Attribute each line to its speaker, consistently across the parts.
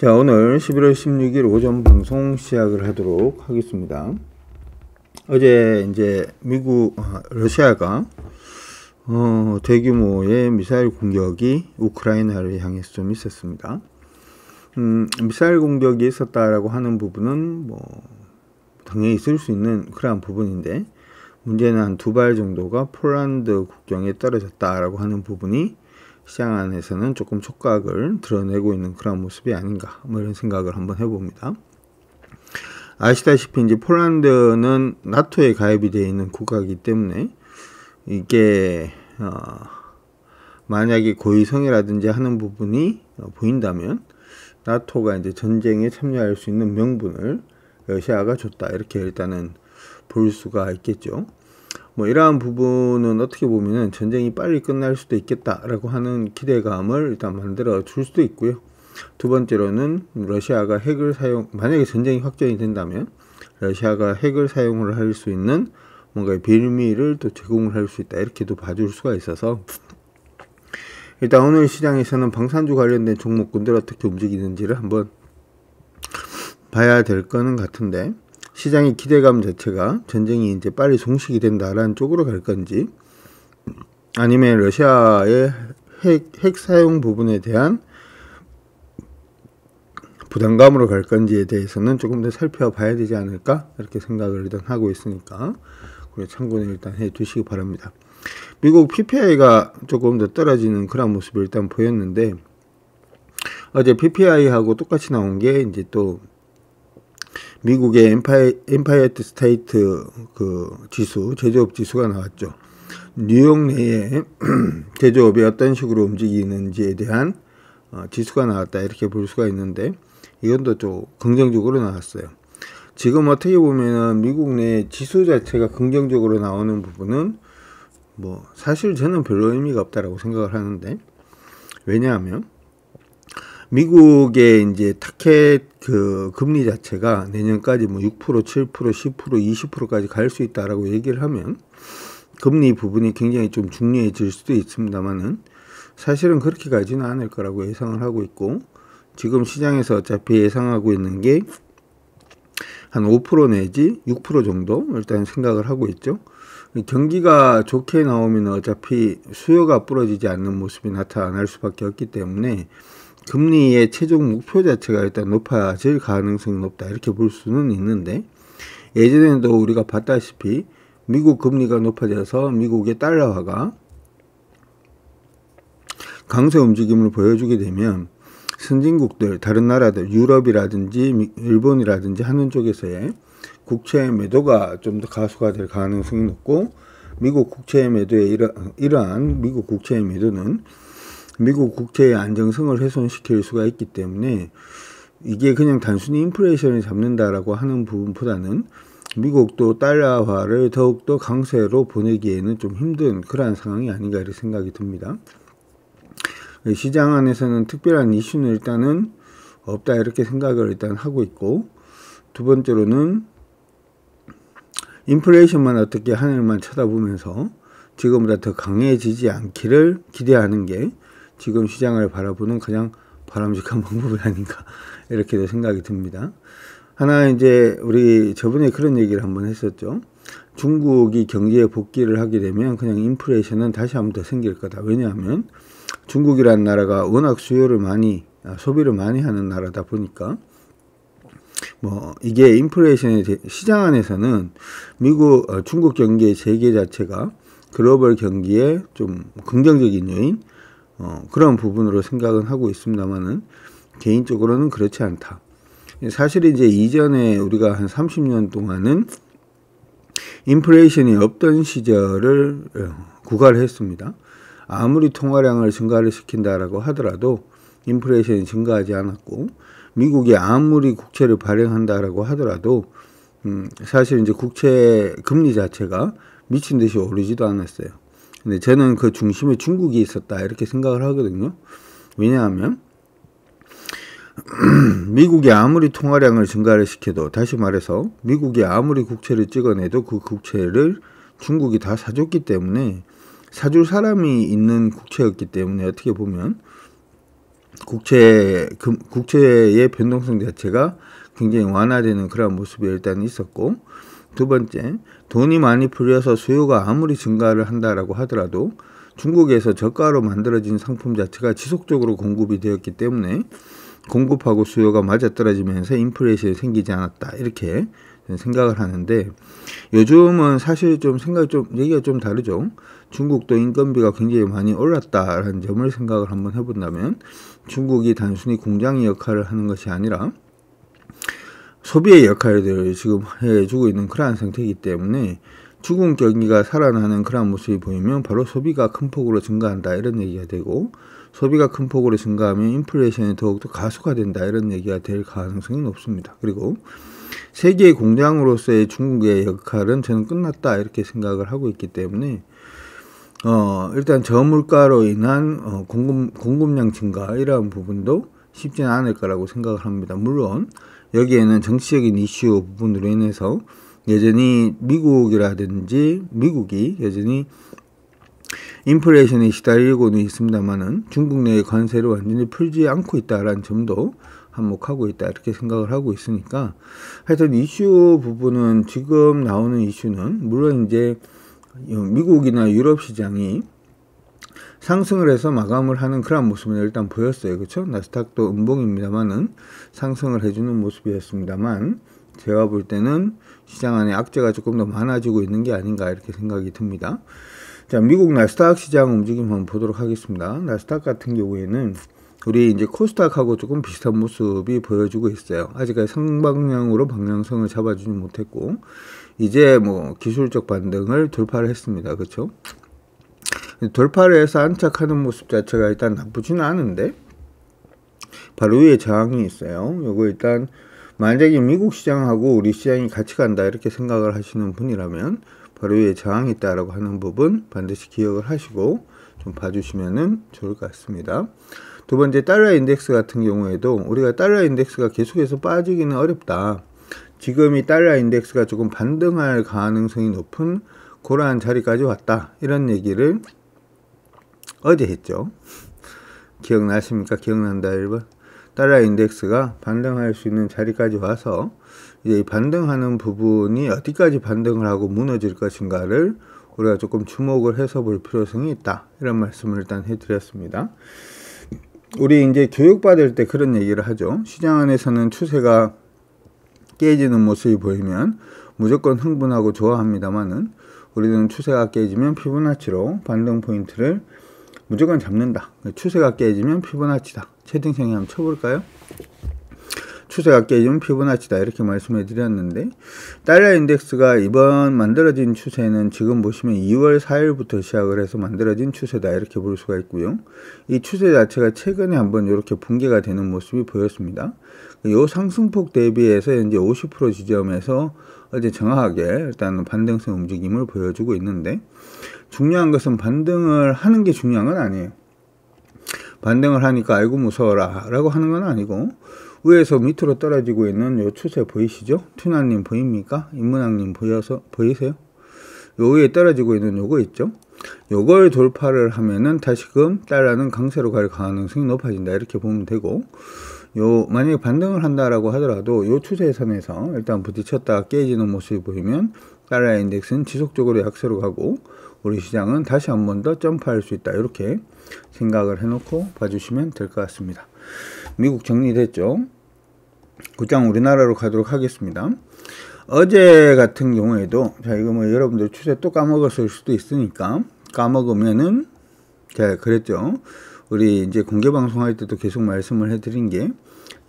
Speaker 1: 자, 오늘 11월 16일 오전 방송 시작을 하도록 하겠습니다. 어제 이제 러시아가 대규모의 미사일 공격이 우크라이나를 향해서 좀 있었습니다. 미사일 공격이 있었다라고 하는 부분은 당연히 있을 수 있는 그러한 부분인데, 문제는 한 2발 정도가 폴란드 국경에 떨어졌다라고 하는 부분이 시장 안에서는 조금 촉각을 드러내고 있는 그런 모습이 아닌가, 이런 생각을 한번 해봅니다. 아시다시피 이제 폴란드는 나토에 가입이 되어 있는 국가이기 때문에 이게 만약에 고의성이라든지 하는 부분이 보인다면 나토가 이제 전쟁에 참여할 수 있는 명분을 러시아가 줬다, 이렇게 일단은 볼 수가 있겠죠. 이러한 부분은 어떻게 보면은 전쟁이 빨리 끝날 수도 있겠다라고 하는 기대감을 일단 만들어 줄 수도 있고요. 두 번째로는 러시아가 핵을 만약에 전쟁이 확정이 된다면 러시아가 핵을 사용을 할 수 있는 뭔가 빌미를 또 제공을 할 수 있다, 이렇게도 봐줄 수가 있어서, 일단 오늘 시장에서는 방산주 관련된 종목군들 어떻게 움직이는지를 한번 봐야 될 거는 같은데, 시장의 기대감 자체가 전쟁이 이제 빨리 종식이 된다라는 쪽으로 갈 건지, 아니면 러시아의 핵 사용 부분에 대한 부담감으로 갈 건지에 대해서는 조금 더 살펴봐야 되지 않을까, 이렇게 생각을 일단 하고 있으니까 참고는 일단 해 두시기 바랍니다. 미국 PPI가 조금 더 떨어지는 그런 모습을 일단 보였는데, 어제 PPI하고 똑같이 나온 게 이제 또 미국의 엠파이어 스테이트 지수, 제조업 지수가 나왔죠. 뉴욕 내에 제조업이 어떤 식으로 움직이는지에 대한 지수가 나왔다, 이렇게 볼 수가 있는데, 이건 또 긍정적으로 나왔어요. 지금 어떻게 보면은 미국 내 지수 자체가 긍정적으로 나오는 부분은 사실 저는 별로 의미가 없다라고 생각을 하는데, 왜냐하면 미국의 이제 타켓 금리 자체가 내년까지 6%, 7%, 10%, 20%까지 갈 수 있다라고 얘기를 하면 금리 부분이 굉장히 좀 중요해질 수도 있습니다만은, 사실은 그렇게 가지는 않을 거라고 예상을 하고 있고, 지금 시장에서 어차피 예상하고 있는 게 한 5% 내지 6% 정도 일단 생각을 하고 있죠. 경기가 좋게 나오면 어차피 수요가 부러지지 않는 모습이 나타날 수밖에 없기 때문에 금리의 최종 목표 자체가 일단 높아질 가능성이 높다, 이렇게 볼 수는 있는데, 예전에도 우리가 봤다시피 미국 금리가 높아져서 미국의 달러화가 강세 움직임을 보여주게 되면 선진국들, 다른 나라들, 유럽이라든지 일본이라든지 하는 쪽에서의 국채 매도가 좀 더 가수가 될 가능성이 높고, 미국 국채 매도의 이러한 미국 국채 매도는 미국 국채의 안정성을 훼손시킬 수가 있기 때문에, 이게 그냥 단순히 인플레이션을 잡는다라고 하는 부분보다는 미국도 달러화를 더욱더 강세로 보내기에는 좀 힘든 그러한 상황이 아닌가, 이렇게 생각이 듭니다. 시장 안에서는 특별한 이슈는 일단은 없다, 이렇게 생각을 일단 하고 있고, 두 번째로는 인플레이션만 어떻게 하늘만 쳐다보면서 지금보다 더 강해지지 않기를 기대하는 게 지금 시장을 바라보는 가장 바람직한 방법이 아닌가, 이렇게도 생각이 듭니다. 하나, 이제 우리 저번에 그런 얘기를 한번 했었죠. 중국이 경제에 복귀를 하게 되면 그냥 인플레이션은 다시 한번 더 생길 거다. 왜냐하면 중국이라는 나라가 워낙 소비를 많이 하는 나라다 보니까, 이게 인플레이션의 시장 안에서는 중국 경기의 재개 자체가 글로벌 경기에 좀 긍정적인 요인, 그런 부분으로 생각은 하고 있습니다만은, 개인적으로는 그렇지 않다. 사실 이제 이전에 우리가 한 30년 동안은 인플레이션이 없던 시절을 구가를 했습니다. 아무리 통화량을 증가를 시킨다라고 하더라도 인플레이션이 증가하지 않았고, 미국이 아무리 국채를 발행한다라고 하더라도 사실 이제 국채 금리 자체가 미친 듯이 오르지도 않았어요. 근데 저는 그 중심에 중국이 있었다, 이렇게 생각을 하거든요. 왜냐하면 미국이 아무리 통화량을 증가를 시켜도, 다시 말해서 미국이 아무리 국채를 찍어내도 그 국채를 중국이 다 사줬기 때문에, 사줄 사람이 있는 국채였기 때문에 어떻게 보면 국채의 변동성 자체가 굉장히 완화되는 그런 모습이 일단 있었고, 두 번째, 돈이 많이 풀려서 수요가 아무리 증가를 한다라고 하더라도 중국에서 저가로 만들어진 상품 자체가 지속적으로 공급이 되었기 때문에 공급하고 수요가 맞아떨어지면서 인플레이션이 생기지 않았다, 이렇게 생각을 하는데, 요즘은 사실 얘기가 좀 다르죠. 중국도 인건비가 굉장히 많이 올랐다라는 점을 생각을 한번 해본다면, 중국이 단순히 공장의 역할을 하는 것이 아니라 소비의 역할들을 지금 해주고 있는 그러한 상태이기 때문에 중국 경기가 살아나는 그런 모습이 보이면 바로 소비가 큰 폭으로 증가한다, 이런 얘기가 되고, 소비가 큰 폭으로 증가하면 인플레이션이 더욱더 가속화된다, 이런 얘기가 될 가능성이 높습니다. 그리고 세계의 공장으로서의 중국의 역할은 저는 끝났다, 이렇게 생각을 하고 있기 때문에 일단 저물가로 인한 공급량 증가, 이러한 부분도 쉽지는 않을 거라고 생각을 합니다. 물론 여기에는 정치적인 이슈 부분으로 인해서 여전히 미국이 여전히 인플레이션에 시달리고는 있습니다만은 중국 내의 관세를 완전히 풀지 않고 있다라는 점도 한몫하고 있다, 이렇게 생각을 하고 있으니까, 하여튼 이슈 부분은, 지금 나오는 이슈는 물론 이제 미국이나 유럽 시장이 상승을 해서 마감을 하는 그런 모습은 일단 보였어요. 그렇죠? 나스닥도 음봉입니다만은 상승을 해주는 모습이었습니다만, 제가 볼 때는 시장 안에 악재가 조금 더 많아지고 있는 게 아닌가, 이렇게 생각이 듭니다. 자, 미국 나스닥 시장 움직임 한번 보도록 하겠습니다. 나스닥 같은 경우에는 우리 이제 코스닥하고 조금 비슷한 모습이 보여주고 있어요. 아직까지 상방향으로 방향성을 잡아주지 못했고, 이제 뭐 기술적 반등을 돌파를 했습니다. 그렇죠? 돌파를 해서 안착하는 모습 자체가 일단 나쁘지는 않은데, 바로 위에 저항이 있어요. 요거 일단 만약에 미국 시장하고 우리 시장이 같이 간다, 이렇게 생각을 하시는 분이라면 바로 위에 저항이 있다라고 하는 부분 반드시 기억을 하시고 좀 봐주시면 좋을 것 같습니다. 두 번째, 달러 인덱스 같은 경우에도 우리가 달러 인덱스가 계속해서 빠지기는 어렵다, 지금 이 달러 인덱스가 조금 반등할 가능성이 높은 그러한 자리까지 왔다, 이런 얘기를 어제 했죠. 기억나십니까? 기억난다 1번. 달러 인덱스가 반등할 수 있는 자리까지 와서 이제 이 반등하는 부분이 어디까지 반등을 하고 무너질 것인가를 우리가 조금 주목을 해서 볼 필요성이 있다, 이런 말씀을 일단 해드렸습니다. 우리 이제 교육받을 때 그런 얘기를 하죠. 시장 안에서는 추세가 깨지는 모습이 보이면 무조건 흥분하고 좋아합니다만은, 우리는 추세가 깨지면 피보나치로 반등 포인트를 무조건 잡는다. 추세가 깨지면 피보나치다. 채팅창에 한번 쳐볼까요? 추세가 깨지면 피보나치다, 이렇게 말씀해 드렸는데, 달러 인덱스가 이번 만들어진 추세는 지금 보시면 2월 4일부터 시작을 해서 만들어진 추세다, 이렇게 볼 수가 있고요. 이 추세 자체가 최근에 한번 이렇게 붕괴가 되는 모습이 보였습니다. 이 상승폭 대비해서 현재 50% 지점에서 어제 정확하게 일단 반등성 움직임을 보여주고 있는데, 중요한 것은 반등을 하는 게 중요한 건 아니에요. 반등을 하니까 아이고 무서워라 라고 하는 건 아니고, 위에서 밑으로 떨어지고 있는 요 추세 보이시죠? 튜나님 보입니까? 인문학님 보이세요? 요 위에 떨어지고 있는 요거 있죠? 요걸 돌파를 하면은 다시금 달러는 강세로 갈 가능성이 높아진다, 이렇게 보면 되고, 만약에 반등을 한다라고 하더라도 요 추세선에서 일단 부딪혔다가 깨지는 모습이 보이면 달러 인덱스는 지속적으로 약세로 가고 우리 시장은 다시 한 번 더 점프할 수 있다, 이렇게 생각을 해놓고 봐주시면 될 것 같습니다. 미국 정리됐죠? 곧장 우리나라로 가도록 하겠습니다. 어제 같은 경우에도, 자, 이거 뭐 여러분들 추세 또 까먹었을 수도 있으니까, 까먹으면은, 제가 그랬죠. 우리 이제 공개 방송할 때도 계속 말씀을 해드린 게,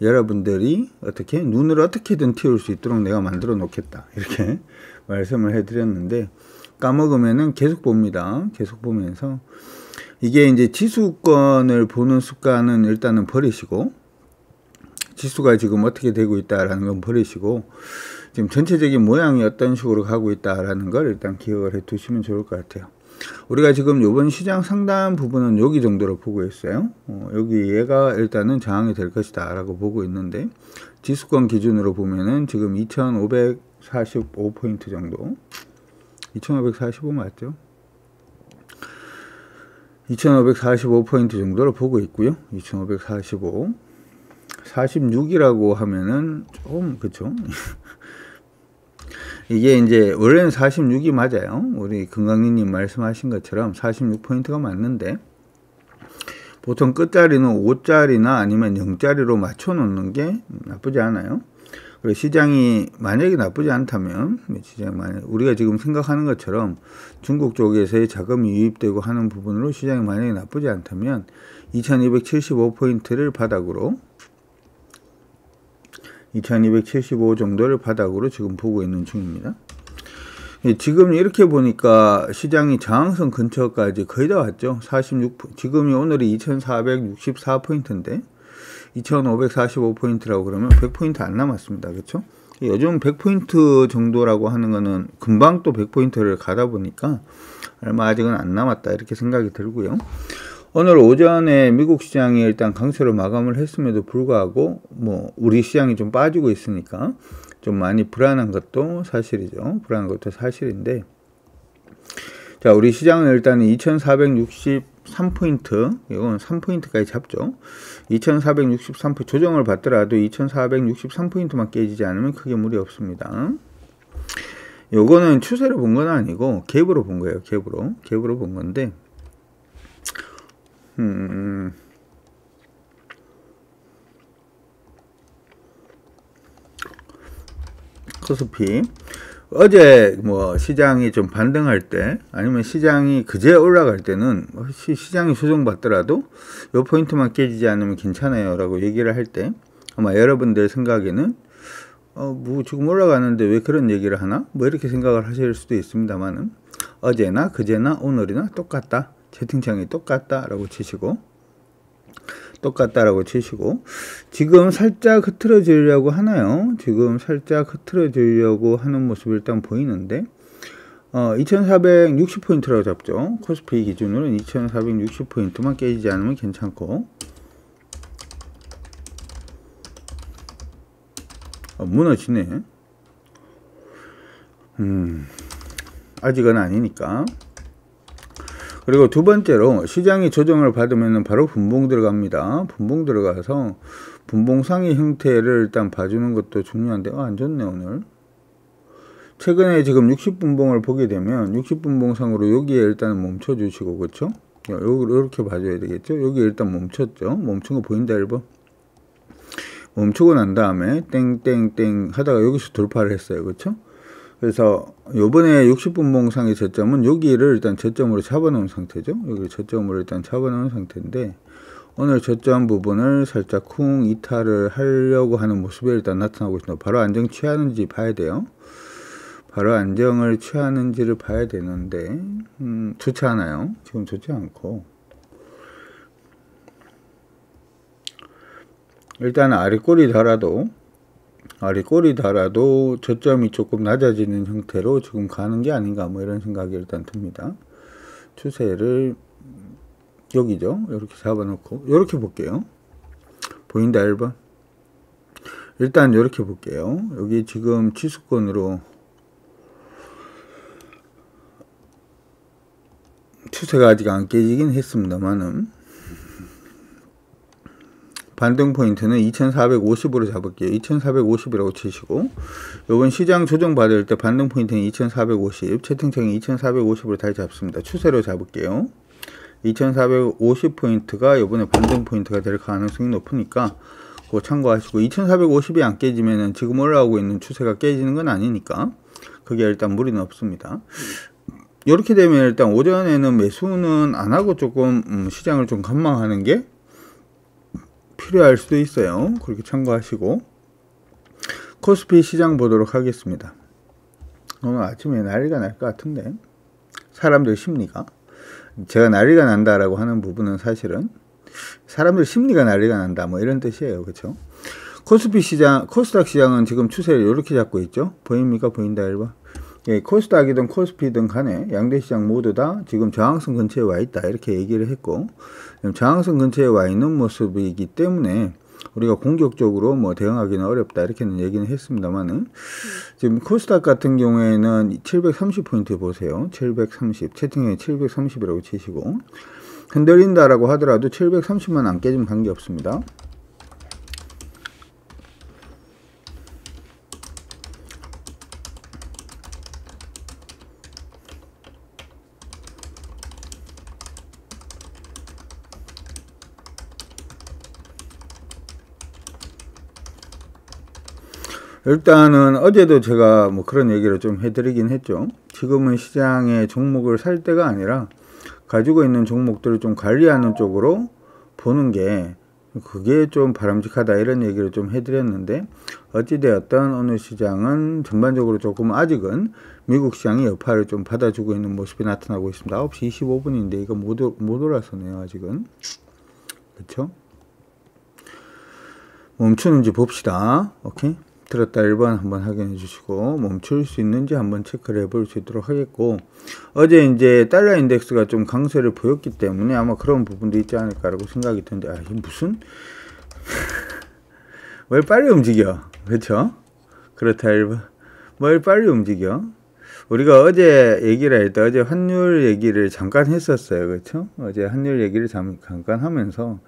Speaker 1: 여러분들이 눈을 어떻게든 틔울 수 있도록 내가 만들어 놓겠다, 이렇게 말씀을 해드렸는데, 까먹으면은 계속 봅니다. 계속 보면서, 이게 이제 지수권을 보는 습관은 일단은 버리시고, 지수가 지금 어떻게 되고 있다라는 건 버리시고, 지금 전체적인 모양이 어떤 식으로 가고 있다라는 걸 일단 기억을 해 두시면 좋을 것 같아요. 우리가 지금 이번 시장 상단 부분은 여기 정도로 보고 있어요. 여기 얘가 일단은 저항이 될 것이다 라고 보고 있는데, 지수권 기준으로 보면은 지금 2545포인트 정도, 2545 맞죠? 2545포인트 정도를 보고 있고요. 2545 46이라고 하면은 좀 그쵸. 이게 이제 원래는 46이 맞아요. 우리 금강리님 말씀하신 것처럼 46포인트가 맞는데 보통 끝자리는 5짜리나 아니면 0짜리로 맞춰 놓는 게 나쁘지 않아요. 그리고 시장이 만약에 나쁘지 않다면, 우리가 지금 생각하는 것처럼 중국 쪽에서의 자금이 유입되고 하는 부분으로 시장이 만약에 나쁘지 않다면 2275포인트를 바닥으로 2275 정도를 바닥으로 지금 보고 있는 중입니다. 지금 이렇게 보니까 시장이 저항선 근처까지 거의 다 왔죠. 지금이 오늘이 2464포인트인데 2545포인트라고 그러면 100포인트 안 남았습니다. 그렇죠? 요즘 100포인트 정도라고 하는 거는 금방 또 100포인트를 가다 보니까 얼마 아직은 안 남았다 이렇게 생각이 들고요. 오늘 오전에 미국 시장이 일단 강세로 마감을 했음에도 불구하고 우리 시장이 좀 빠지고 있으니까 좀 많이 불안한 것도 사실이죠. 불안한 것도 사실인데, 자, 우리 시장은 일단 2463포인트, 이건 3포인트까지 잡죠. 2463포인트 조정을 받더라도 2463포인트만 깨지지 않으면 크게 무리 없습니다. 요거는 추세로 본 건 아니고 갭으로 본 거예요. 갭으로 본 건데, 코스피 어제 시장이 좀 반등할 때 아니면 시장이 그제 올라갈 때는 시장이 조정받더라도 요 포인트만 깨지지 않으면 괜찮아요 라고 얘기를 할 때 아마 여러분들 생각에는 지금 올라가는데 왜 그런 얘기를 하나? 이렇게 생각을 하실 수도 있습니다만은 어제나 그제나 오늘이나 똑같다. 채팅창이 똑같다라고 치시고 지금 살짝 흐트러지려고 하나요? 지금 살짝 흐트러지려고 하는 모습이 일단 보이는데 2460포인트라고 잡죠. 코스피 기준으로는 2460포인트만 깨지지 않으면 괜찮고, 무너지네. 아직은 아니니까. 그리고 두 번째로 시장이 조정을 받으면 바로 분봉 들어갑니다. 분봉 들어가서 분봉 상위 형태를 일단 봐주는 것도 중요한데 안 좋네 오늘. 최근에 지금 60분봉을 보게 되면 60분봉 상으로 여기에 일단 멈춰 주시고, 그렇죠? 이렇게 봐줘야 되겠죠? 여기 일단 멈췄죠? 멈춘 거 보인다 1번. 멈추고 난 다음에 땡땡땡 하다가 여기서 돌파를 했어요. 그렇죠? 그래서 요번에 60분봉상의 저점은 여기를 일단 저점으로 잡아놓은 상태죠. 여기 저점으로 일단 잡아놓은 상태인데 오늘 저점 부분을 살짝 쿵 이탈을 하려고 하는 모습이 일단 나타나고 있습니다. 바로 안정 취하는지 봐야 돼요. 바로 안정을 취하는지를 봐야 되는데 좋지 않아요. 지금 좋지 않고 일단 아래꼬리 달아도 저점이 조금 낮아지는 형태로 지금 가는 게 아닌가 이런 생각이 일단 듭니다. 추세를 여기죠. 이렇게 잡아놓고 이렇게 볼게요. 보인다 1번. 일단 이렇게 볼게요. 여기 지금 지수권으로 추세가 아직 안 깨지긴 했습니다만은 반등 포인트는 2450으로 잡을게요. 2450이라고 치시고 요번 시장 조정 받을 때 반등 포인트는 2450, 채팅창이 2450으로 다시 잡습니다. 추세로 잡을게요. 2450포인트가 요번에 반등 포인트가 될 가능성이 높으니까 그거 참고하시고 2450이 안 깨지면은 지금 올라오고 있는 추세가 깨지는 건 아니니까 그게 일단 무리는 없습니다. 이렇게 되면 일단 오전에는 매수는 안 하고 조금 시장을 좀 관망하는 게 필요할 수도 있어요. 그렇게 참고하시고 코스피 시장 보도록 하겠습니다. 오늘 아침에 난리가 날 것 같은데 사람들 심리가, 제가 난리가 난다라고 하는 부분은 사실은 사람들 심리가 난리가 난다 이런 뜻이에요. 그렇죠? 코스피 시장, 코스닥 시장은 지금 추세를 이렇게 잡고 있죠. 보입니까? 보인다 1번. 예, 코스닥이든 코스피든 간에 양대 시장 모두 다 지금 저항선 근처에 와 있다 이렇게 얘기를 했고, 저항선 근처에 와 있는 모습이기 때문에 우리가 공격적으로 대응하기는 어렵다 이렇게는 얘기는 했습니다만은 지금 코스닥 같은 경우에는 730포인트 보세요. 730 채팅에 730이라고 치시고 흔들린다라고 하더라도 730만 안 깨지면 관계없습니다. 일단은 어제도 제가 뭐 그런 얘기를 좀 해드리긴 했죠. 지금은 시장의 종목을 살 때가 아니라 가지고 있는 종목들을 좀 관리하는 쪽으로 보는 게 그게 좀 바람직하다 이런 얘기를 좀 해드렸는데, 어찌되었던 어느 시장은 전반적으로 조금 아직은 미국 시장이 여파를 좀 받아주고 있는 모습이 나타나고 있습니다. 9시 25분인데 이거 못 올라서네요 아직은. 그렇죠? 멈추는지 봅시다. 오케이. 들었다 1번 한번 확인해 주시고, 멈출 수 있는지 한번 체크를 해볼 수 있도록 하겠고, 어제 이제 달러 인덱스가 좀 강세를 보였기 때문에 아마 그런 부분도 있지 않을까라고 생각이 드는데, 아, 이게 무슨 뭘 빨리 움직여. 그렇죠? 그렇다 1번 뭘 빨리 움직여. 우리가 어제 얘기를 할 때 어제 환율 얘기를 잠깐 했었어요. 그렇죠? 어제 환율 얘기를 잠깐 하면서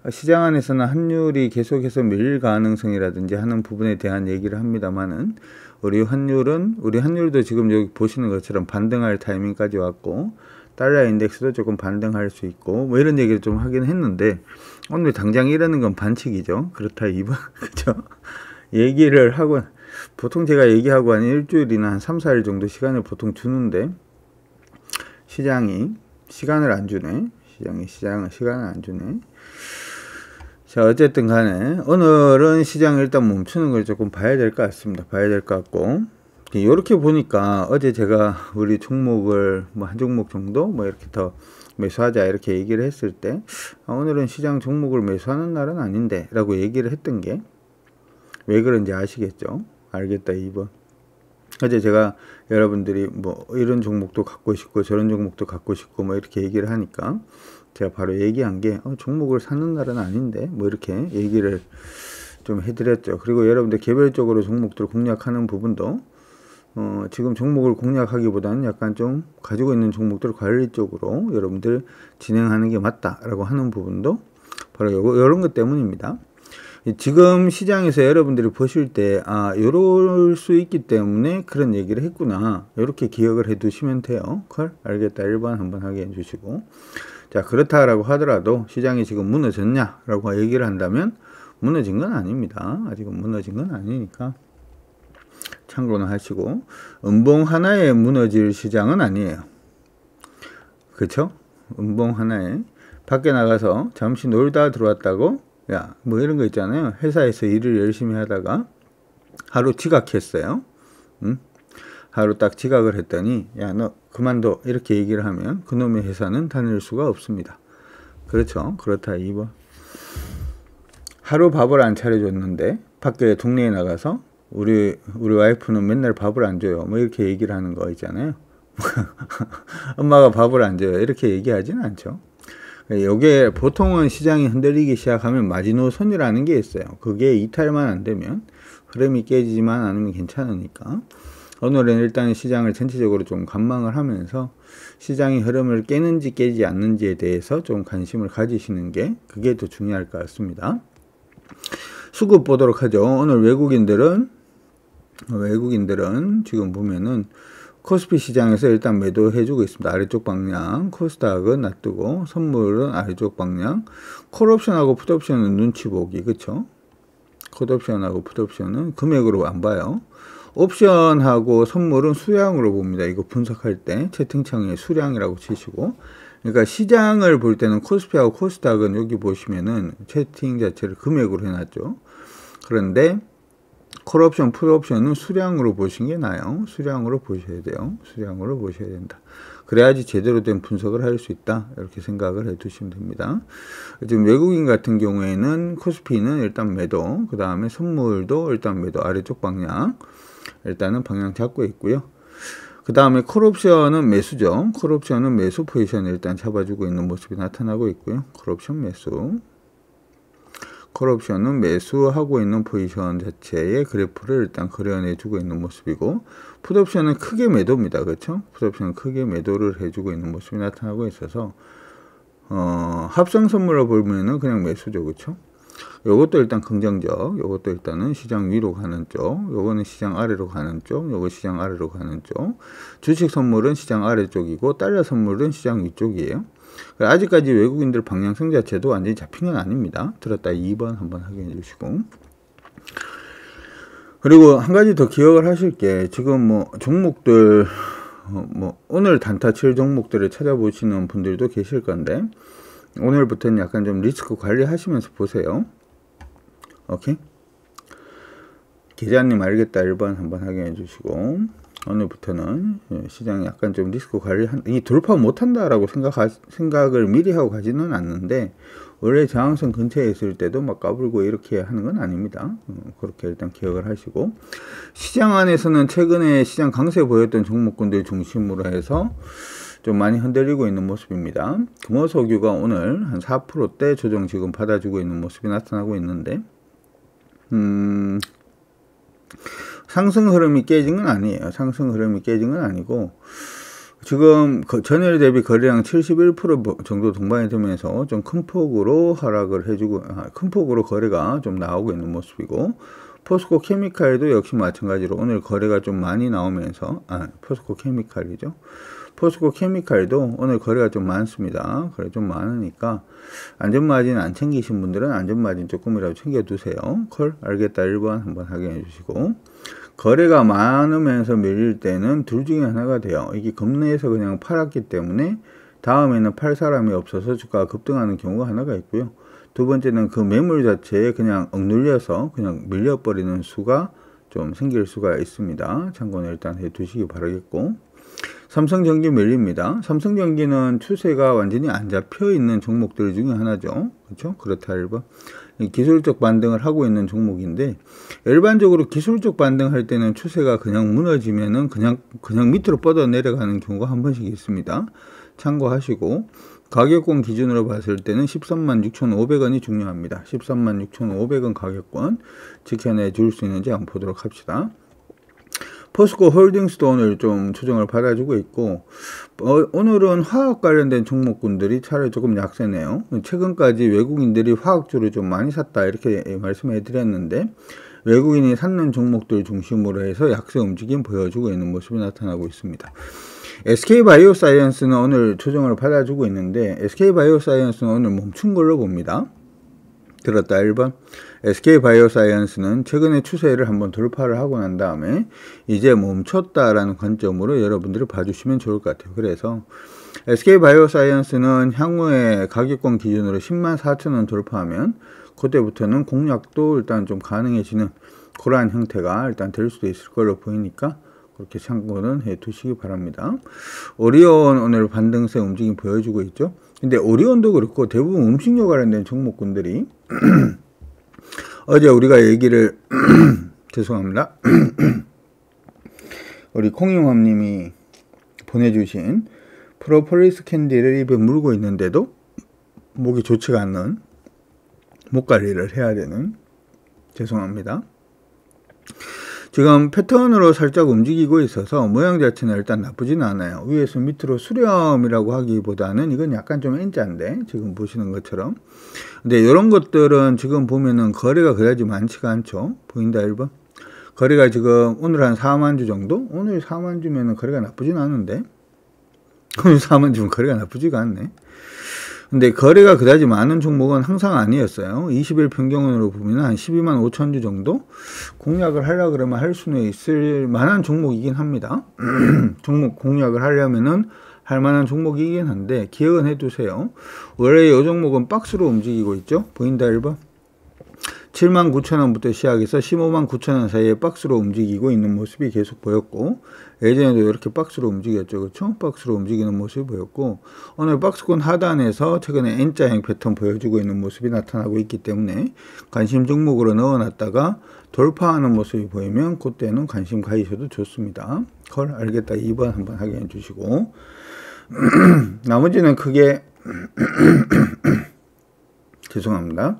Speaker 1: 시장 안에서는 환율이 계속해서 밀릴 가능성이라든지 하는 부분에 대한 얘기를 합니다만은, 우리 환율도 지금 여기 보시는 것처럼 반등할 타이밍까지 왔고, 달러 인덱스도 조금 반등할 수 있고, 뭐 이런 얘기를 좀 하긴 했는데, 오늘 당장 이러는 건 반칙이죠. 그렇다 2번. 그죠? 얘기를 하고, 보통 제가 얘기하고 한 일주일이나 한 3, 4일 정도 시간을 보통 주는데, 시장이 시간을 안 주네. 시간을 안 주네. 자, 어쨌든 간에 오늘은 시장 일단 멈추는 걸 조금 봐야 될 것 같습니다. 봐야 될 것 같고, 이렇게 보니까 어제 제가 우리 종목을 뭐 한 종목 정도 뭐 이렇게 더 매수하자 이렇게 얘기를 했을 때, 오늘은 시장 종목을 매수하는 날은 아닌데 라고 얘기를 했던 게 왜 그런지 아시겠죠? 알겠다 2번. 어제 제가 여러분들이 뭐 이런 종목도 갖고 싶고 저런 종목도 갖고 싶고 뭐 이렇게 얘기를 하니까 제가 바로 얘기한 게 종목을 사는 날은 아닌데 뭐 이렇게 얘기를 좀 해드렸죠. 그리고 여러분들 개별적으로 종목들을 공략하는 부분도 지금 종목을 공략하기보다는 약간 좀 가지고 있는 종목들 관리 쪽으로 여러분들 진행하는 게 맞다라고 하는 부분도 바로 이런 것 때문입니다. 지금 시장에서 여러분들이 보실 때 요럴 수 있기 때문에 그런 얘기를 했구나, 이렇게 기억을 해 두시면 돼요. 알겠다 1번 한번 확인해 주시고, 자, 그렇다라고 하더라도 시장이 지금 무너졌냐 라고 얘기를 한다면 무너진 건 아닙니다. 아직은 무너진 건 아니니까 참고는 하시고, 음봉 하나에 무너질 시장은 아니에요. 그쵸? 음봉 하나에 밖에 나가서 잠시 놀다 들어왔다고 야, 뭐 이런 거 있잖아요. 회사에서 일을 열심히 하다가 하루 지각했어요. 응? 하루 딱 지각을 했더니 야, 너 그만둬 이렇게 얘기를 하면 그놈의 회사는 다닐 수가 없습니다. 그렇죠? 그렇다 2번. 하루 밥을 안 차려줬는데 밖에 동네에 나가서 우리 와이프는 맨날 밥을 안 줘요. 뭐 이렇게 얘기를 하는 거 있잖아요. 엄마가 밥을 안 줘요. 이렇게 얘기하지는 않죠. 이게 보통은 시장이 흔들리기 시작하면 마지노선이라는 게 있어요. 그게 이탈만 안 되면, 흐름이 깨지지만 않으면 괜찮으니까, 오늘은 일단 시장을 전체적으로 좀 관망을 하면서 시장의 흐름을 깨는지 깨지 않는지에 대해서 좀 관심을 가지시는 게 그게 더 중요할 것 같습니다. 수급 보도록 하죠. 오늘 외국인들은 지금 보면은 코스피 시장에서 일단 매도해주고 있습니다. 아래쪽 방향. 코스닥은 놔두고 선물은 아래쪽 방향. 콜옵션하고 풋옵션은 눈치 보기. 그쵸? 콜옵션하고 풋옵션은 금액으로 안 봐요. 옵션하고 선물은 수량으로 봅니다. 이거 분석할 때 채팅창에 수량이라고 치시고, 그러니까 시장을 볼 때는 코스피하고 코스닥은 여기 보시면은 채팅 자체를 금액으로 해놨죠. 그런데 콜옵션, 풋옵션은 수량으로 보시는 게 나아요. 수량으로 보셔야 돼요. 수량으로 보셔야 된다. 그래야지 제대로 된 분석을 할 수 있다. 이렇게 생각을 해 두시면 됩니다. 지금 외국인 같은 경우에는 코스피는 일단 매도, 그 다음에 선물도 일단 매도, 아래쪽 방향. 일단은 방향 잡고 있고요. 그 다음에 콜옵션은 매수죠. 콜옵션은 매수 포지션을 일단 잡아주고 있는 모습이 나타나고 있고요. 콜옵션 매수. 콜옵션은 매수하고 있는 포지션 자체의 그래프를 일단 그려내주고 있는 모습이고, 풋옵션은 크게 매도입니다. 그렇죠? 풋옵션은 크게 매도를 해주고 있는 모습이 나타나고 있어서 합성 선물로 보면은 그냥 매수죠. 그쵸? 요것도 일단 긍정적, 요것도 일단은 시장 위로 가는 쪽, 요거는 시장 아래로 가는 쪽, 요거 시장 아래로 가는 쪽. 주식 선물은 시장 아래쪽이고 달러 선물은 시장 위쪽이에요. 아직까지 외국인들 방향성 자체도 완전히 잡힌 건 아닙니다. 들었다 2번 한번 확인해 주시고. 그리고 한 가지 더 기억을 하실 게, 지금 뭐 종목들 뭐 오늘 단타 칠 종목들을 찾아보시는 분들도 계실 건데, 오늘부터는 약간 좀 리스크 관리하시면서 보세요. 오케이? 계좌님 알겠다 1번 한번 확인해 주시고, 오늘부터는 시장이 약간 좀 리스크 이 돌파 못한다 라고 생각을 미리 하고 가지는 않는데, 원래 저항선 근처에 있을 때도 막 까불고 이렇게 하는 건 아닙니다. 그렇게 일단 기억을 하시고, 시장 안에서는 최근에 시장 강세 보였던 종목군들 중심으로 해서 좀 많이 흔들리고 있는 모습입니다. 금호석유가 오늘 한 4%대 조정 지금 받아주고 있는 모습이 나타나고 있는데, 상승 흐름이 깨진 건 아니에요. 상승 흐름이 깨진 건 아니고, 지금 전일 대비 거래량 71% 정도 동반이 되면서 좀 큰 폭으로 하락을 해주고, 큰 폭으로 거래가 좀 나오고 있는 모습이고, 포스코 케미칼도 역시 마찬가지로 오늘 거래가 좀 많이 나오면서, 포스코 케미칼이죠. 포스코 케미칼도 오늘 거래가 좀 많습니다. 거래 좀 많으니까 안전마진 안 챙기신 분들은 안전마진 조금이라도 챙겨두세요. 콜 알겠다 1번 한번 확인해 주시고, 거래가 많으면서 밀릴 때는 둘 중에 하나가 돼요. 이게 겁내에서 그냥 팔았기 때문에 다음에는 팔 사람이 없어서 주가가 급등하는 경우가 하나가 있고요. 두 번째는 그 매물 자체에 그냥 억눌려서 그냥 밀려버리는 수가 좀 생길 수가 있습니다. 참고는 일단 해 두시기 바라겠고, 삼성전기 밀립니다. 삼성전기는 추세가 완전히 안 잡혀 있는 종목들 중에 하나죠. 그렇죠? 그렇다 1번. 기술적 반등을 하고 있는 종목인데, 일반적으로 기술적 반등할 때는 추세가 그냥 무너지면은 그냥 밑으로 뻗어 내려가는 경우가 한 번씩 있습니다. 참고하시고, 가격권 기준으로 봤을 때는 136,500원이 중요합니다. 136,500원 가격권 지켜내 줄 수 있는지 한번 보도록 합시다. 포스코 홀딩스도 오늘 좀 조정을 받아주고 있고, 오늘은 화학 관련된 종목군들이 차라리 조금 약세네요. 최근까지 외국인들이 화학주를 좀 많이 샀다 이렇게 말씀해 드렸는데, 외국인이 샀는 종목들 중심으로 해서 약세 움직임 보여주고 있는 모습이 나타나고 있습니다. SK바이오사이언스는 오늘 조정을 받아주고 있는데, SK바이오사이언스는 오늘 멈춘 걸로 봅니다. 들었다 1번. SK바이오사이언스는 최근에 추세를 한번 돌파를 하고 난 다음에 이제 멈췄다라는 관점으로 여러분들이 봐주시면 좋을 것 같아요. 그래서 SK바이오사이언스는 향후에 가격권 기준으로 104,000원 돌파하면 그때부터는 공략도 일단 좀 가능해지는 그러한 형태가 일단 될 수도 있을 걸로 보이니까 그렇게 참고는 해 두시기 바랍니다. 오리온 오늘 반등세 움직임 보여주고 있죠. 근데 오리온도 그렇고 대부분 음식료 관련된 종목군들이 어제 우리가 얘기를 죄송합니다. 우리 콩잉맘님이 보내주신 프로폴리스 캔디를 입에 물고 있는데도 목이 좋지가 않는 목 관리를 해야 되는, 죄송합니다. 지금 패턴으로 살짝 움직이고 있어서 모양 자체는 일단 나쁘지는 않아요. 위에서 밑으로 수렴이라고 하기보다는 이건 약간 좀 N자인데 지금 보시는 것처럼. 근데 이런 것들은 지금 보면은 거래가 그다지 많지가 않죠. 보인다 1번. 거래가 지금 오늘 한 4만 주 정도? 오늘 4만 주면은 거래가 나쁘진 않은데, 오늘 4만 주면 거래가 나쁘지가 않네. 근데 거래가 그다지 많은 종목은 항상 아니었어요. 20일 평균으로 보면 한 12만 5천 주 정도 공략을 하려고 그러면 할 수는 있을 만한 종목이긴 합니다. 종목 공략을 하려면은 할 만한 종목이긴 한데 기억은 해두세요. 원래 이 종목은 박스로 움직이고 있죠. 보인다 1번. 79,000원부터 시작해서 159,000원 사이에 박스로 움직이고 있는 모습이 계속 보였고, 예전에도 이렇게 박스로 움직였죠. 그렇죠? 박스로 움직이는 모습이 보였고, 오늘 박스권 하단에서 최근에 N자형 패턴 보여주고 있는 모습이 나타나고 있기 때문에 관심 종목으로 넣어놨다가 돌파하는 모습이 보이면 그때는 관심 가지셔도 좋습니다. 콜 알겠다 2번 한번 확인해 주시고, 나머지는 크게 죄송합니다.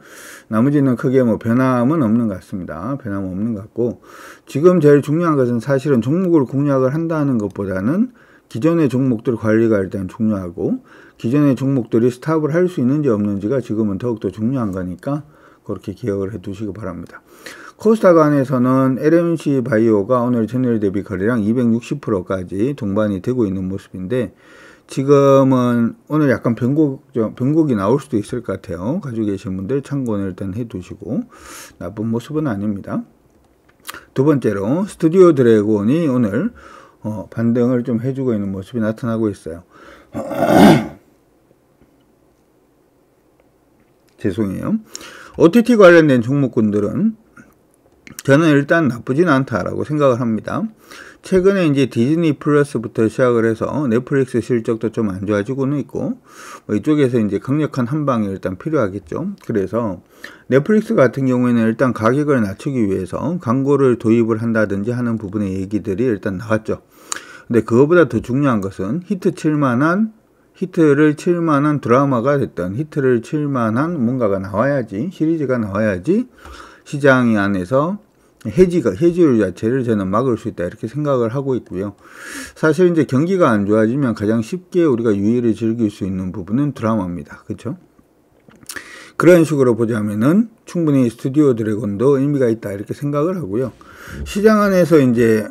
Speaker 1: 나머지는 크게 뭐 변함은 없는 것 같습니다. 변함은 없는 것 같고, 지금 제일 중요한 것은 사실은 종목을 공략을 한다는 것보다는 기존의 종목들 관리가 일단 중요하고, 기존의 종목들이 스탑을 할 수 있는지 없는지가 지금은 더욱더 중요한 거니까 그렇게 기억을 해 두시기 바랍니다. 코스닥 안에서는 LMC 바이오가 오늘 전일 대비 거래량 260%까지 동반이 되고 있는 모습인데, 지금은 오늘 약간 변곡이 나올 수도 있을 것 같아요. 가지고 계신 분들 참고는 일단 해 두시고, 나쁜 모습은 아닙니다. 두 번째로 스튜디오 드래곤이 오늘 반등을 좀 해주고 있는 모습이 나타나고 있어요. 죄송해요. OTT 관련된 종목군들은 저는 일단 나쁘진 않다라고 생각을 합니다. 최근에 이제 디즈니 플러스부터 시작을 해서 넷플릭스 실적도 좀 안 좋아지고는 있고, 이쪽에서 이제 강력한 한방이 일단 필요하겠죠. 그래서 넷플릭스 같은 경우에는 일단 가격을 낮추기 위해서 광고를 도입을 한다든지 하는 부분의 얘기들이 일단 나왔죠. 근데 그거보다 더 중요한 것은 히트를 칠 만한 드라마가 됐던, 히트를 칠 만한 뭔가가 나와야지, 시리즈가 나와야지 시장 안에서 해지율 자체를 저는 막을 수 있다, 이렇게 생각을 하고 있고요. 사실 이제 경기가 안 좋아지면 가장 쉽게 우리가 유의를 즐길 수 있는 부분은 드라마입니다. 그렇죠? 그런 식으로 보자면은 충분히 스튜디오 드래곤도 의미가 있다, 이렇게 생각을 하고요. 시장 안에서 이제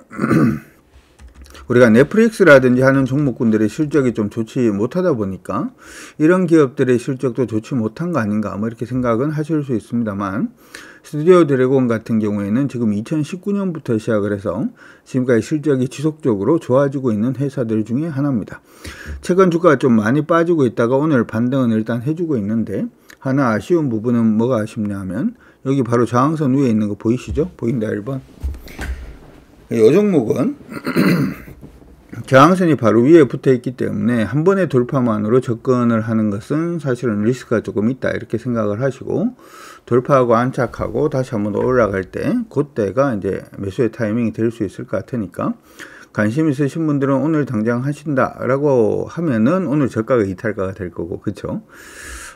Speaker 1: 우리가 넷플릭스라든지 하는 종목군들의 실적이 좀 좋지 못하다 보니까 이런 기업들의 실적도 좋지 못한 거 아닌가, 뭐 이렇게 생각은 하실 수 있습니다만, 스튜디오 드래곤 같은 경우에는 지금 2019년부터 시작을 해서 지금까지 실적이 지속적으로 좋아지고 있는 회사들 중에 하나입니다. 최근 주가가 좀 많이 빠지고 있다가 오늘 반등은 일단 해주고 있는데, 하나 아쉬운 부분은 뭐가 아쉽냐 하면 여기 바로 저항선 위에 있는 거 보이시죠? 보인다 1번. 이 종목은 저항선이 바로 위에 붙어 있기 때문에 한 번의 돌파만으로 접근을 하는 것은 사실은 리스크가 조금 있다, 이렇게 생각을 하시고, 돌파하고 안착하고 다시 한번 더 올라갈 때 그때가 이제 매수의 타이밍이 될 수 있을 것 같으니까, 관심 있으신 분들은 오늘 당장 하신다 라고 하면은 오늘 저가가 이탈가가 될 거고, 그쵸?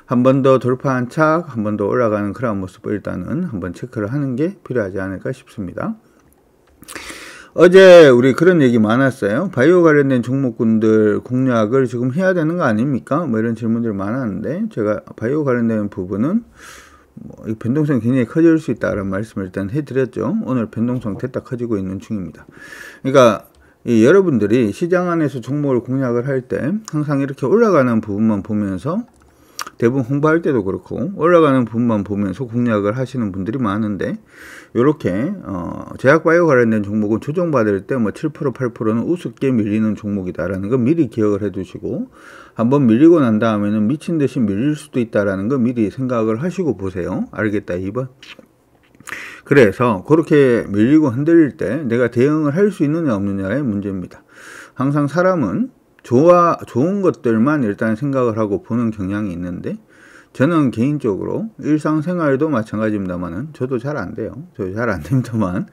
Speaker 1: 한 번 더 돌파 안착, 한 번 더 올라가는 그런 모습을 일단은 한번 체크를 하는 게 필요하지 않을까 싶습니다. 어제 우리 그런 얘기 많았어요. 바이오 관련된 종목군들 공략을 지금 해야 되는 거 아닙니까? 뭐 이런 질문들 많았는데, 제가 바이오 관련된 부분은 이 변동성이 굉장히 커질 수 있다는 말씀을 일단 해드렸죠. 오늘 변동성 됐다 커지고 있는 중입니다. 그러니까 여러분들이 시장 안에서 종목을 공략을 할 때 항상 이렇게 올라가는 부분만 보면서, 대부분 홍보할 때도 그렇고 올라가는 부분만 보면서 공략을 하시는 분들이 많은데, 요렇게 제약바이오 관련된 종목은 조정받을 때 뭐 7% 8%는 우습게 밀리는 종목이다라는 거 미리 기억을 해 두시고, 한번 밀리고 난 다음에는 미친 듯이 밀릴 수도 있다라는 거 미리 생각을 하시고 보세요. 알겠다 2번. 그래서 그렇게 밀리고 흔들릴 때 내가 대응을 할 수 있느냐 없느냐의 문제입니다. 항상 사람은 좋은 것들만 일단 생각을 하고 보는 경향이 있는데, 저는 개인적으로 일상생활도 마찬가지입니다만은 저도 잘 안 돼요. 저도 잘 안 됩니다만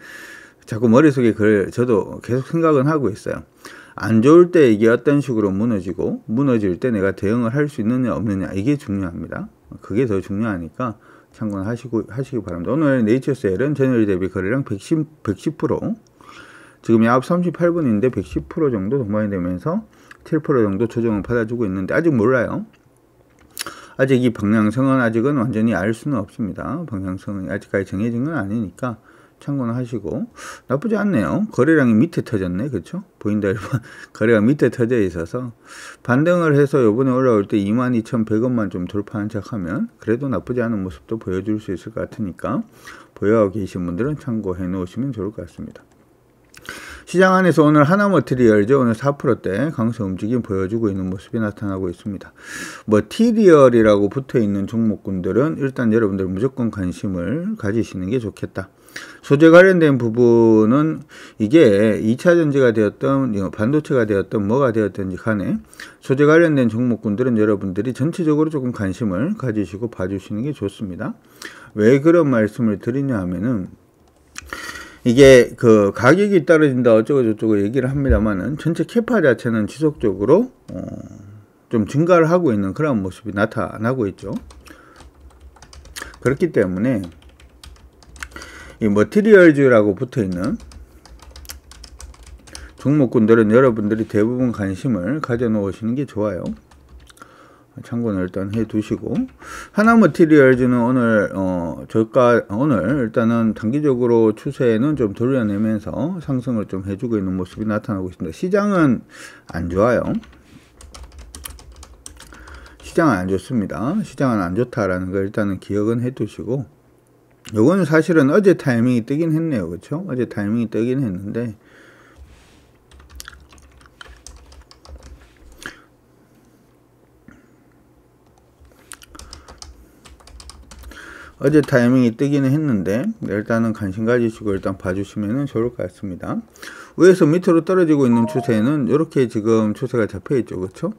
Speaker 1: 자꾸 머릿속에 그걸 저도 계속 생각은 하고 있어요. 안 좋을 때 이게 어떤 식으로 무너지고, 무너질 때 내가 대응을 할 수 있느냐 없느냐, 이게 중요합니다. 그게 더 중요하니까 참고는 하시기 바랍니다. 오늘 네이처셀은 전일 대비 거래량 110%, 지금 약 38분인데 110% 정도 동반이 되면서 7% 정도 조정을 받아주고 있는데, 아직 몰라요. 아직 이 방향성은 아직은 완전히 알 수는 없습니다. 방향성은 아직까지 정해진 건 아니니까 참고는 하시고, 나쁘지 않네요. 거래량이 밑에 터졌네. 그렇죠? 보인다 1번. 거래가 밑에 터져 있어서 반등을 해서 요번에 올라올 때 22,100원만 좀 돌파한 척하면 그래도 나쁘지 않은 모습도 보여줄 수 있을 것 같으니까 보유하고 계신 분들은 참고해 놓으시면 좋을 것 같습니다. 시장 안에서 오늘 하나머티리얼죠. 오늘 4%대 강세 움직임 보여주고 있는 모습이 나타나고 있습니다. 머티리얼이라고 붙어 있는 종목군들은 일단 여러분들 무조건 관심을 가지시는 게 좋겠다. 소재 관련된 부분은 이게 2차 전지가 되었던 반도체가 되었던 뭐가 되었든지 간에 소재 관련된 종목군들은 여러분들이 전체적으로 조금 관심을 가지시고 봐주시는 게 좋습니다. 왜 그런 말씀을 드리냐 하면은, 이게 그 가격이 떨어진다 어쩌고 저쩌고 얘기를 합니다만은 전체 캐파 자체는 지속적으로 좀 증가를 하고 있는 그런 모습이 나타나고 있죠. 그렇기 때문에 이 머티리얼즈라고 붙어 있는 종목군들은 여러분들이 대부분 관심을 가져 놓으시는 게 좋아요. 참고는 일단 해 두시고, 하나머티리얼즈는 오늘 오늘 일단은 단기적으로 추세는 좀 돌려내면서 상승을 좀 해주고 있는 모습이 나타나고 있습니다. 시장은 안 좋아요. 시장은 안 좋습니다. 시장은 안 좋다라는 걸 일단은 기억은 해 두시고, 요거는 사실은 어제 타이밍이 뜨긴 했네요. 그쵸? 어제 타이밍이 뜨긴 했는데, 어제 타이밍이 뜨기는 했는데, 일단은 관심 가지시고 일단 봐주시면 좋을 것 같습니다. 위에서 밑으로 떨어지고 있는 추세는 이렇게 지금 추세가 잡혀 있죠. 그쵸?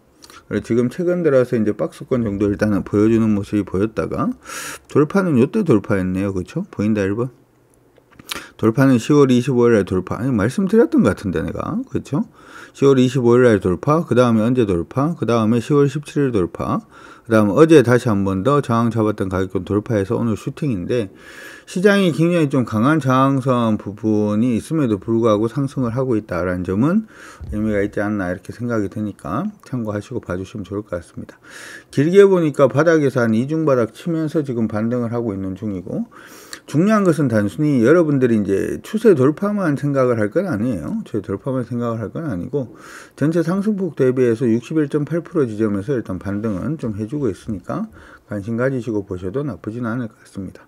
Speaker 1: 지금 최근 들어서 이제 박스권 정도 일단은 보여주는 모습이 보였다가, 돌파는 요때 돌파했네요. 그쵸? 보인다 1번? 돌파는 10월 25일에 돌파. 아니, 말씀드렸던 것 같은데 내가. 그쵸? 10월 25일에 돌파, 그 다음에 언제 돌파, 그 다음에 10월 17일 돌파, 그 다음 어제 다시 한 번 더 저항 잡았던 가격권 돌파해서 오늘 슈팅인데, 시장이 굉장히 좀 강한 저항선 부분이 있음에도 불구하고 상승을 하고 있다라는 점은 의미가 있지 않나 이렇게 생각이 드니까 참고하시고 봐주시면 좋을 것 같습니다. 길게 보니까 바닥에서 한 이중바닥 치면서 지금 반등을 하고 있는 중이고, 중요한 것은 단순히 여러분들이 이제 추세 돌파만 생각을 할 건 아니에요. 추세 돌파만 생각을 할 건 아니고, 전체 상승폭 대비해서 61.8% 지점에서 일단 반등은 좀 해주고 있으니까 관심 가지시고 보셔도 나쁘진 않을 것 같습니다.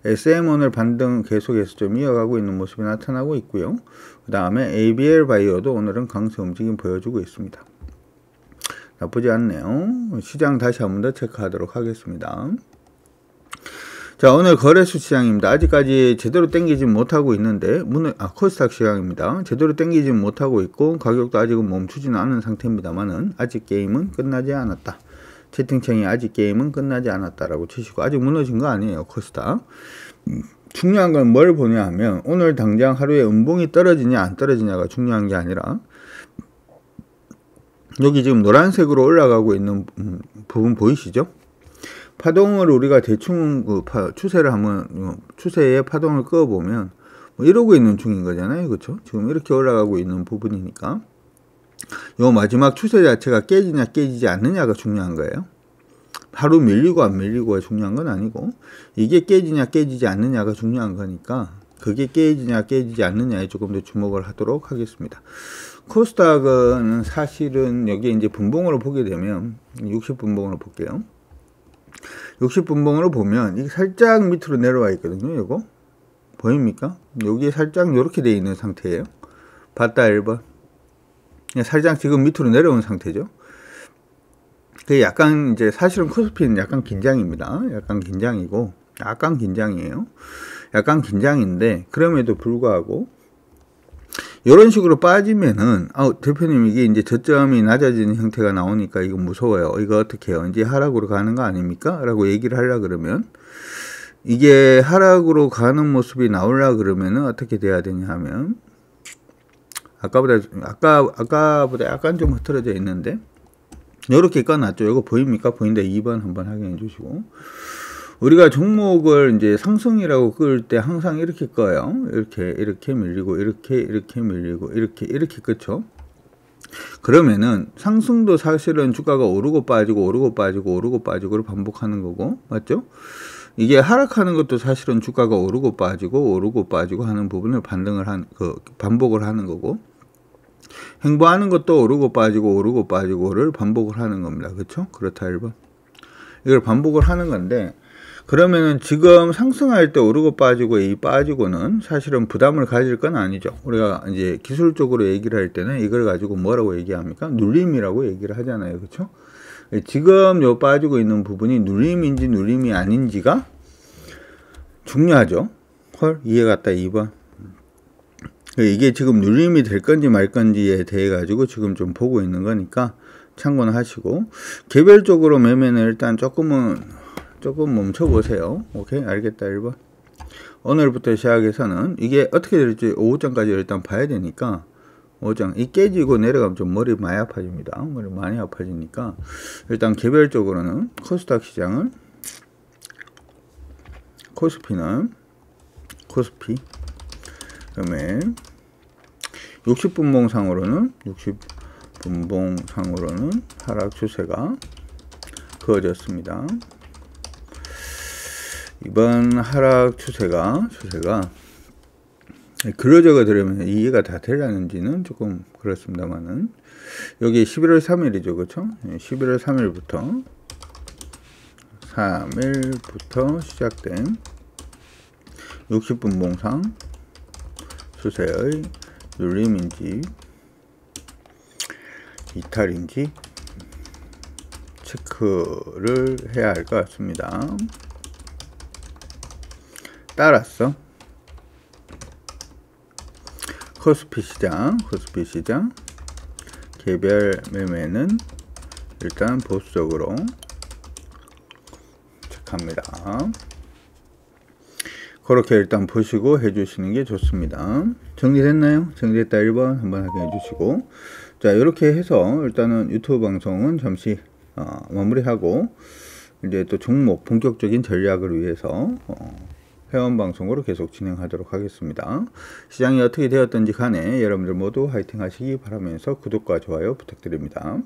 Speaker 1: SM 오늘 반등 계속해서 좀 이어가고 있는 모습이 나타나고 있고요. 그 다음에 ABL 바이오도 오늘은 강세 움직임 보여주고 있습니다. 나쁘지 않네요. 시장 다시 한 번 더 체크하도록 하겠습니다. 자, 오늘 거래소 시장입니다. 아직까지 제대로 땡기지 못하고 있는데, 코스닥 시장입니다. 제대로 땡기지 못하고 있고, 가격도 아직은 멈추지는 않은 상태입니다만은, 아직 게임은 끝나지 않았다. 채팅창이 아직 게임은 끝나지 않았다라고 치시고, 아직 무너진 거 아니에요, 코스닥. 중요한 건 뭘 보냐 하면, 오늘 당장 하루에 음봉이 떨어지냐 안 떨어지냐가 중요한 게 아니라, 여기 지금 노란색으로 올라가고 있는 부분 보이시죠? 파동을 우리가 대충 추세를 한번 추세의 파동을 그어 보면 뭐 이러고 있는 중인 거잖아요. 그렇죠? 지금 이렇게 올라가고 있는 부분이니까 요 마지막 추세 자체가 깨지냐 깨지지 않느냐가 중요한 거예요. 하루 밀리고 안 밀리고가 중요한 건 아니고, 이게 깨지냐 깨지지 않느냐가 중요한 거니까 그게 깨지냐 깨지지 않느냐에 조금 더 주목을 하도록 하겠습니다. 코스닥은 사실은 여기 이제 분봉으로 보게 되면 60분봉으로 볼게요. 60분봉으로 보면 이게 살짝 밑으로 내려와 있거든요. 이거 보입니까? 여기에 살짝 이렇게 되어 있는 상태예요. 봤다 1번. 살짝 지금 밑으로 내려온 상태죠. 그 약간 이제 사실은 코스피는 약간 긴장입니다. 약간 긴장이고, 약간 긴장이에요. 약간 긴장인데 그럼에도 불구하고 이런 식으로 빠지면은, 대표님 이게 이제 저점이 낮아지는 형태가 나오니까 이거 무서워요. 이거 어떻게 해요? 이제 하락으로 가는 거 아닙니까? 라고 얘기를 하려고 그러면, 이게 하락으로 가는 모습이 나오려고 그러면은 어떻게 돼야 되냐 하면, 아까보다 약간 좀 흐트러져 있는데, 요렇게 꺼놨죠. 이거 보입니까? 보인다 2번 한번 확인해 주시고. 우리가 종목을 이제 상승이라고 끌 때 항상 이렇게 꺼요. 이렇게 밀리고, 이렇게 밀리고, 이렇게 끄죠. 그러면은 상승도 사실은 주가가 오르고 빠지고, 오르고 빠지고, 오르고 빠지고를 반복하는 거고, 맞죠? 이게 하락하는 것도 사실은 주가가 오르고 빠지고, 오르고 빠지고 하는 부분을 반복을 하는 거고, 행보하는 것도 오르고 빠지고, 오르고 빠지고를 반복을 하는 겁니다. 그렇죠? 그렇다 1번. 이걸 반복을 하는 건데, 그러면은 지금 상승할 때 오르고 빠지고 이 빠지고는 사실은 부담을 가질 건 아니죠. 우리가 이제 기술적으로 얘기를 할 때는 이걸 가지고 뭐라고 얘기합니까? 눌림이라고 얘기를 하잖아요. 그렇죠? 지금 요 빠지고 있는 부분이 눌림인지 눌림이 아닌지가 중요하죠. 이해갔다 2번. 이게 지금 눌림이 될 건지 말 건지에 대해 가지고 지금 좀 보고 있는 거니까 참고는 하시고, 개별적으로 매매는 일단 조금 멈춰보세요. 오케이? 알겠다 1번. 오늘부터 시작해서는 이게 어떻게 될지 오후장까지 일단 봐야 되니까, 오후장 이 깨지고 내려가면 좀 머리 많이 아파집니다. 머리 많이 아파지니까 일단 개별적으로는 코스닥 시장을, 코스피 그다음에 60분봉상으로는 하락 추세가 그어졌습니다. 이번 하락 추세가 그려져가 들으면 이해가 다 되려는지는 조금 그렇습니다만은, 여기 11월 3일이죠. 그렇죠? 11월 3일부터 시작된 60분 봉상 추세의 눌림인지 이탈인지 체크를 해야 할 것 같습니다. 따라서 코스피 시장 개별 매매는 일단 보수적으로 체크합니다. 그렇게 일단 보시고 해주시는 게 좋습니다. 정리됐나요? 정리됐다 1번 한번 확인해 주시고, 자, 이렇게 해서 일단은 유튜브 방송은 잠시 마무리하고, 이제 또 종목 본격적인 전략을 위해서 회원 방송으로 계속 진행하도록 하겠습니다. 시장이 어떻게 되었든지 간에 여러분들 모두 화이팅 하시기 바라면서 구독과 좋아요 부탁드립니다.